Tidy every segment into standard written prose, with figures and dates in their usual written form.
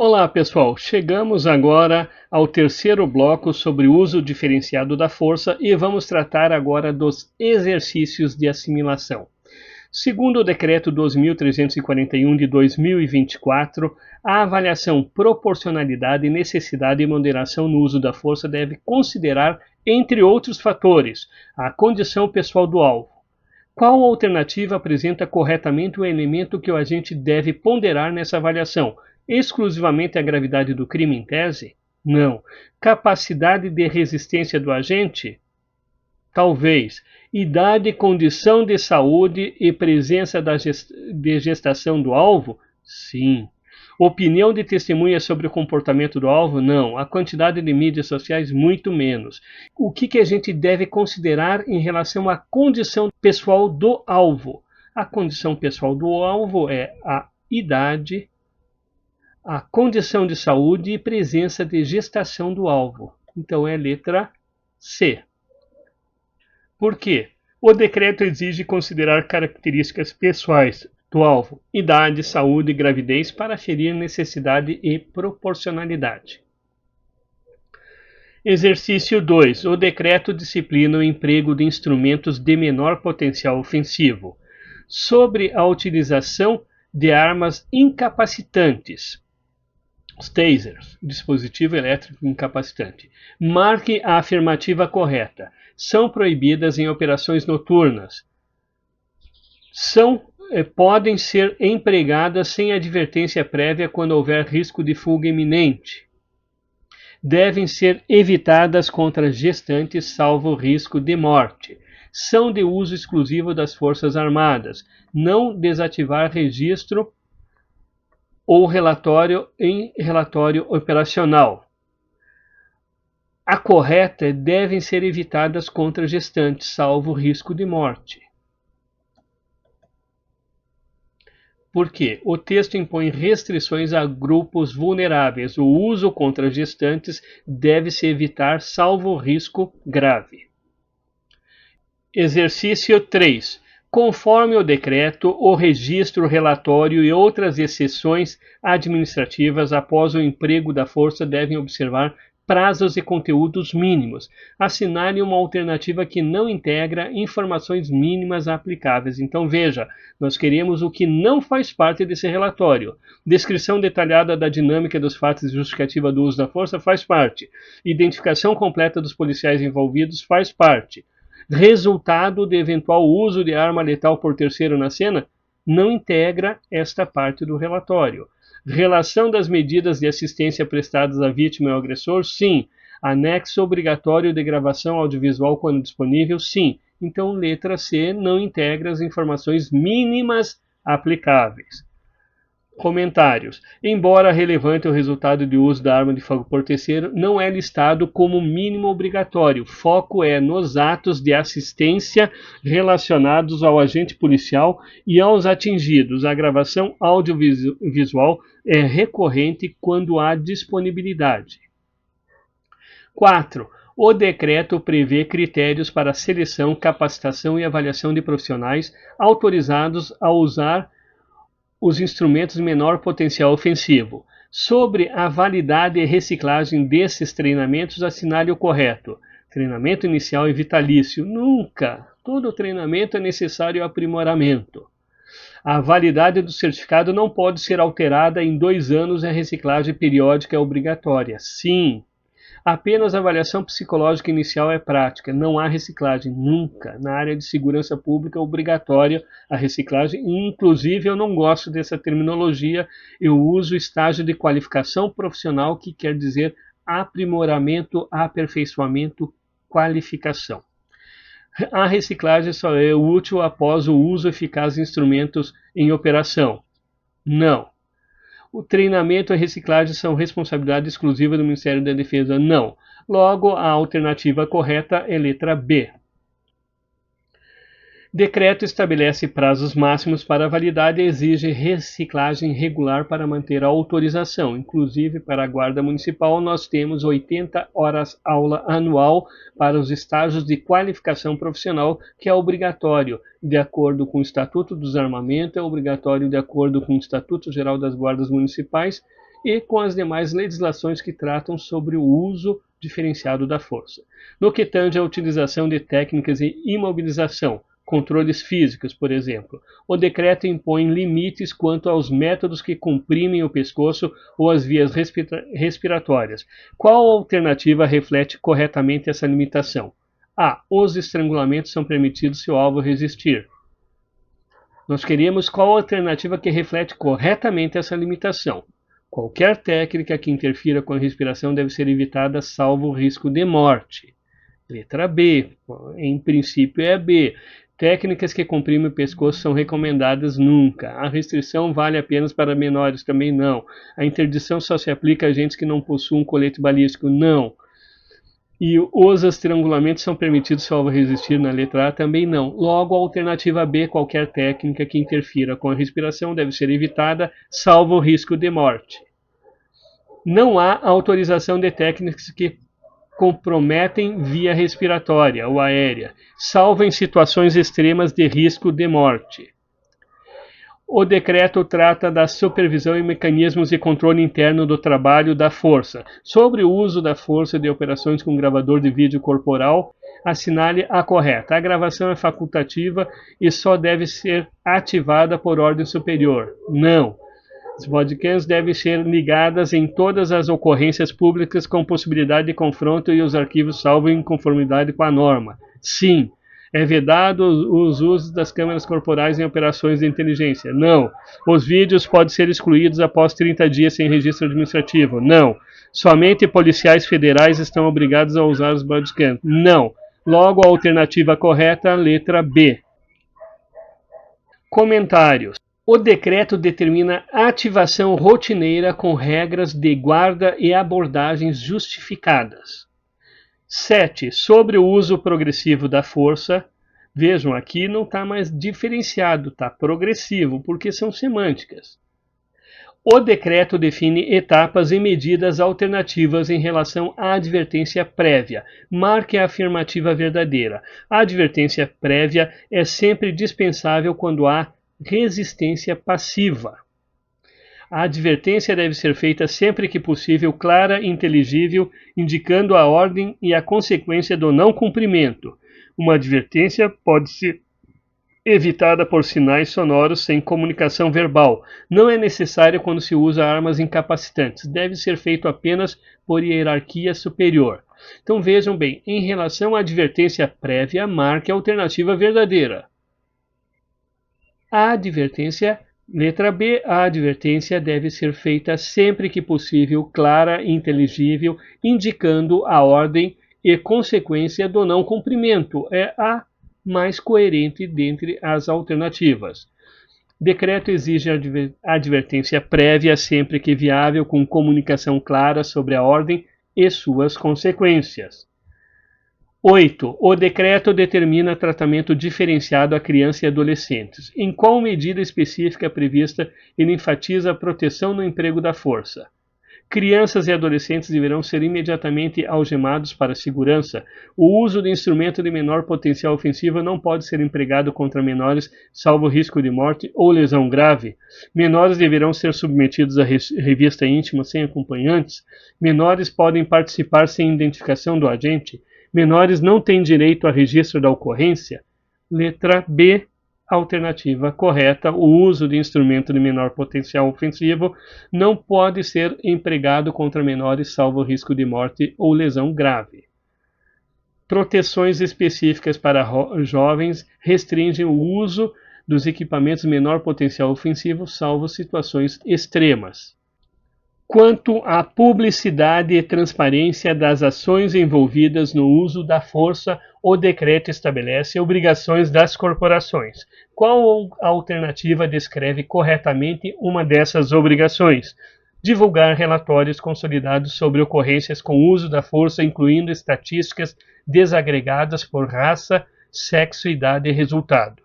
Olá pessoal, chegamos agora ao terceiro bloco sobre o uso diferenciado da força e vamos tratar agora dos exercícios de assimilação. Segundo o Decreto 12.341 de 2024, a avaliação proporcionalidade, necessidade e moderação no uso da força deve considerar, entre outros fatores, a condição pessoal do alvo. Qual alternativa apresenta corretamente o elemento que o agente deve ponderar nessa avaliação? Exclusivamente a gravidade do crime em tese? Não. Capacidade de resistência do agente? Talvez. Idade, condição de saúde e presença de gestação do alvo? Sim. Opinião de testemunhas sobre o comportamento do alvo? Não. A quantidade de mídias sociais? Muito menos. O que a gente deve considerar em relação à condição pessoal do alvo? A condição pessoal do alvo é a idade, a condição de saúde e presença de gestação do alvo. Então é letra C. Por quê? O decreto exige considerar características pessoais do alvo, idade, saúde e gravidez para aferir necessidade e proporcionalidade. Exercício 2. O decreto disciplina o emprego de instrumentos de menor potencial ofensivo. Sobre a utilização de armas incapacitantes. Os tasers, dispositivo elétrico incapacitante. Marque a afirmativa correta. São proibidas em operações noturnas. Podem ser empregadas sem advertência prévia quando houver risco de fuga iminente. Devem ser evitadas contra gestantes, salvo risco de morte. São de uso exclusivo das Forças Armadas. Não desativar registro ou relatório em relatório operacional. A correta devem ser evitadas contra gestantes, salvo risco de morte. Por quê? O texto impõe restrições a grupos vulneráveis. O uso contra gestantes deve se evitar, salvo risco grave. Exercício 3. Conforme o decreto, o registro, relatório e outras exceções administrativas após o emprego da força devem observar prazos e conteúdos mínimos. Assinale uma alternativa que não integra informações mínimas aplicáveis. Então veja, nós queremos o que não faz parte desse relatório. Descrição detalhada da dinâmica dos fatos e justificativa do uso da força faz parte. Identificação completa dos policiais envolvidos faz parte. Resultado de eventual uso de arma letal por terceiro na cena não integra esta parte do relatório. Relação das medidas de assistência prestadas à vítima e ao agressor? Sim. Anexo obrigatório de gravação audiovisual quando disponível? Sim. Então, letra C não integra as informações mínimas aplicáveis. Comentários. Embora relevante o resultado de uso da arma de fogo por terceiro, não é listado como mínimo obrigatório. Foco é nos atos de assistência relacionados ao agente policial e aos atingidos. A gravação audiovisual é recorrente quando há disponibilidade. 4. O decreto prevê critérios para seleção, capacitação e avaliação de profissionais autorizados a usar os instrumentos de menor potencial ofensivo. Sobre a validade e reciclagem desses treinamentos, assinale o correto. Treinamento inicial e vitalício. Nunca! Todo treinamento é necessário aprimoramento. A validade do certificado não pode ser alterada em 2 anos e a reciclagem periódica é obrigatória. Sim! Apenas a avaliação psicológica inicial é prática, não há reciclagem, nunca. Na área de segurança pública é obrigatória a reciclagem, inclusive eu não gosto dessa terminologia, eu uso estágio de qualificação profissional, que quer dizer aprimoramento, aperfeiçoamento, qualificação. A reciclagem só é útil após o uso eficaz de instrumentos em operação. Não. O treinamento e a reciclagem são responsabilidade exclusiva do Ministério da Defesa? Não. Logo, a alternativa correta é letra B. Decreto estabelece prazos máximos para a validade e exige reciclagem regular para manter a autorização. Inclusive, para a Guarda Municipal, nós temos 80 horas aula anual para os estágios de qualificação profissional, que é obrigatório de acordo com o Estatuto dos Armamentos, é obrigatório de acordo com o Estatuto Geral das Guardas Municipais e com as demais legislações que tratam sobre o uso diferenciado da força. No que tange à utilização de técnicas de imobilização, controles físicos, por exemplo, o decreto impõe limites quanto aos métodos que comprimem o pescoço ou as vias respiratórias. Qual alternativa reflete corretamente essa limitação? A. Os estrangulamentos são permitidos se o alvo resistir. Nós queríamos qual alternativa que reflete corretamente essa limitação. Qualquer técnica que interfira com a respiração deve ser evitada, salvo o risco de morte. Letra B. Em princípio é B. Técnicas que comprimem o pescoço são recomendadas nunca. A restrição vale apenas para menores, também não. A interdição só se aplica a agentes que não possuam colete balístico, não. E os estrangulamentos são permitidos salvo resistir na letra A, também não. Logo, a alternativa B, qualquer técnica que interfira com a respiração deve ser evitada, salvo o risco de morte. Não há autorização de técnicas que comprometem via respiratória ou aérea, salvo em situações extremas de risco de morte. O decreto trata da supervisão e mecanismos de controle interno do trabalho da força. Sobre o uso da força de operações com gravador de vídeo corporal, assinale a correta. A gravação é facultativa e só deve ser ativada por ordem superior. Não. As bodycams devem ser ligadas em todas as ocorrências públicas com possibilidade de confronto e os arquivos salvo em conformidade com a norma. Sim. É vedado os usos das câmeras corporais em operações de inteligência? Não. Os vídeos podem ser excluídos após 30 dias sem registro administrativo? Não. Somente policiais federais estão obrigados a usar os bodycams? Não. Logo, a alternativa correta, letra B. Comentários. O decreto determina ativação rotineira com regras de guarda e abordagens justificadas. 7. Sobre o uso progressivo da força. Vejam, aqui não está mais diferenciado, está progressivo, porque são semânticas. O decreto define etapas e medidas alternativas em relação à advertência prévia. Marque a afirmativa verdadeira. A advertência prévia é sempre dispensável quando há resistência passiva. A advertência deve ser feita sempre que possível, clara e inteligível, indicando a ordem e a consequência do não cumprimento. Uma advertência pode ser evitada por sinais sonoros sem comunicação verbal. Não é necessária quando se usa armas incapacitantes. Deve ser feito apenas por hierarquia superior. Então vejam bem, em relação à advertência prévia, marque a alternativa verdadeira. A advertência Letra B. A advertência deve ser feita sempre que possível, clara e inteligível, indicando a ordem e consequência do não cumprimento. É a mais coerente dentre as alternativas. Decreto exige advertência prévia sempre que viável, com comunicação clara sobre a ordem e suas consequências. 8. O decreto determina tratamento diferenciado a crianças e adolescentes. Em qual medida específica prevista ele enfatiza a proteção no emprego da força? Crianças e adolescentes deverão ser imediatamente algemados para segurança. O uso de instrumento de menor potencial ofensivo não pode ser empregado contra menores, salvo risco de morte ou lesão grave. Menores deverão ser submetidos à revista íntima sem acompanhantes. Menores podem participar sem identificação do agente. Menores não têm direito a registro da ocorrência. Letra B, alternativa correta. O uso de instrumento de menor potencial ofensivo não pode ser empregado contra menores, salvo risco de morte ou lesão grave. Proteções específicas para jovens restringem o uso dos equipamentos de menor potencial ofensivo, salvo situações extremas. Quanto à publicidade e transparência das ações envolvidas no uso da força, o decreto estabelece obrigações das corporações. Qual alternativa descreve corretamente uma dessas obrigações? Divulgar relatórios consolidados sobre ocorrências com uso da força, incluindo estatísticas desagregadas por raça, sexo, idade e resultado.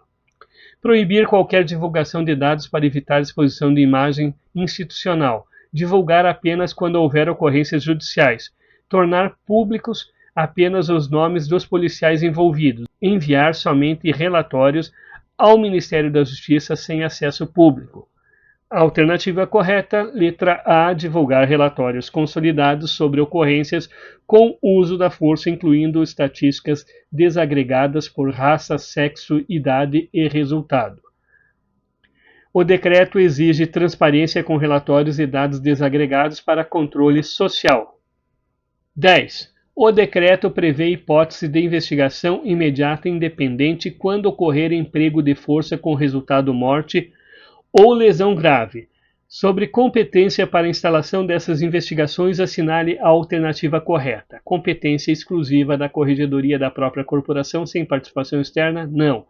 Proibir qualquer divulgação de dados para evitar exposição de imagem institucional. Divulgar apenas quando houver ocorrências judiciais, tornar públicos apenas os nomes dos policiais envolvidos, enviar somente relatórios ao Ministério da Justiça sem acesso público. A alternativa correta, letra A, divulgar relatórios consolidados sobre ocorrências com uso da força, incluindo estatísticas desagregadas por raça, sexo, idade e resultado. O decreto exige transparência com relatórios e dados desagregados para controle social. 10. O decreto prevê hipótese de investigação imediata e independente quando ocorrer emprego de força com resultado morte ou lesão grave. Sobre competência para a instalação dessas investigações, assinale a alternativa correta. Competência exclusiva da Corregedoria da própria corporação sem participação externa? Não.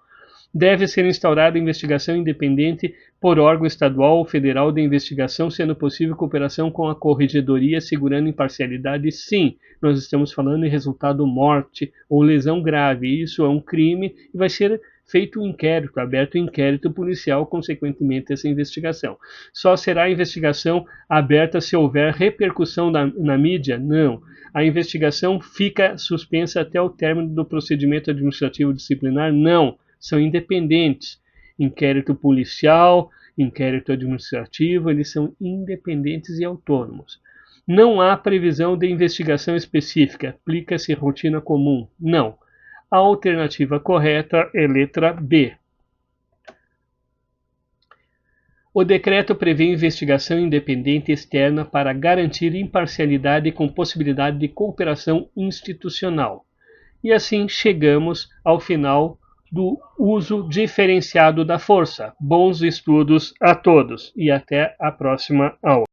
Deve ser instaurada investigação independente por órgão estadual ou federal de investigação, sendo possível cooperação com a Corregedoria, assegurando imparcialidade? Sim. Nós estamos falando em resultado morte ou lesão grave. Isso é um crime e vai ser feito um inquérito, aberto um inquérito policial, consequentemente essa investigação. Só será investigação aberta se houver repercussão na mídia? Não. A investigação fica suspensa até o término do procedimento administrativo disciplinar? Não. São independentes. Inquérito policial, inquérito administrativo, eles são independentes e autônomos. Não há previsão de investigação específica. Aplica-se rotina comum? Não. A alternativa correta é letra B. O decreto prevê investigação independente externa para garantir imparcialidade com possibilidade de cooperação institucional. E assim chegamos ao final do uso diferenciado da força. Bons estudos a todos e até a próxima aula.